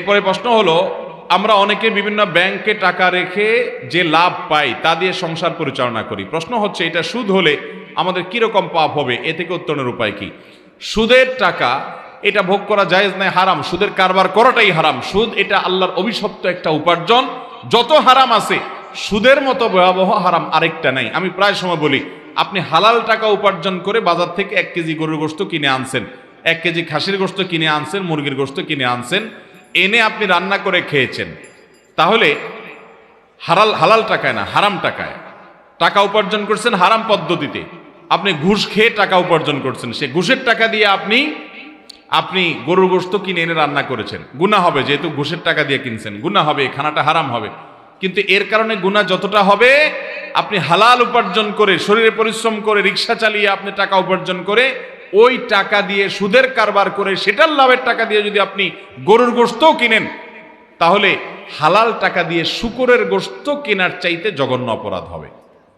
এরপরে প্রশ্ন হলো, আমরা অনেকে বিভিন্ন ব্যাংকে টাকা রেখে যে লাভ পাই তা দিয়ে সংসার পরিচালনা করি। প্রশ্ন হচ্ছে, এটা সুদ হলে আমাদের কিরকম পাপ হবে? এ থেকে উত্তরণের উপায় কি? সুদের টাকা এটা ভোগ করা জায়েজ নয়, হারাম। সুদের কারবার করাটাই হারাম। সুদ এটা আল্লাহর অভিশপ্ত একটা উপার্জন। যত হারাম আছে সুদের মতো ভয়াবহ হারাম আরেকটা নাই। আমি প্রায় সময় বলি, আপনি হালাল টাকা উপার্জন করে বাজার থেকে 1 কেজি গরুর গোশত কিনে আনছেন, 1 কেজি খাসির গোশত কিনে আনছেন, মুরগির গোশত কিনে আনছেন, এনে আপনি রান্না করে খেয়েছেন, তাহলে হালাল টাকায় না, হারাম টাকায় টাকা উপার্জন করছেন, হারাম পদ্ধতিতে। আপনি ঘুষ খেয়ে টাকা উপার্জন করছেন, সে ঘুষের টাকা দিয়ে আপনি গরুর গোশত কিনে এনে রান্না করেছেন। গুনাহ হবে, যেহেতু ঘুষের টাকা দিয়ে কিনছেন, গুনাহ হবে, খানাটা হারাম হবে। কিন্তু এর কারণে গুনাহ যতটা হবে, আপনি হালাল উপার্জন করে, শরীরে পরিশ্রম করে, রিক্সা চালিয়ে আপনি টাকা উপার্জন করে, ওই টাকা দিয়ে সুদের কারবার করে সেটার লাভের টাকা দিয়ে যদি আপনি গরুর গোশতও কিনেন, তাহলে হালাল টাকা দিয়ে শূকরের গোশত কেনার চাইতে জঘন্য অপরাধ হবে।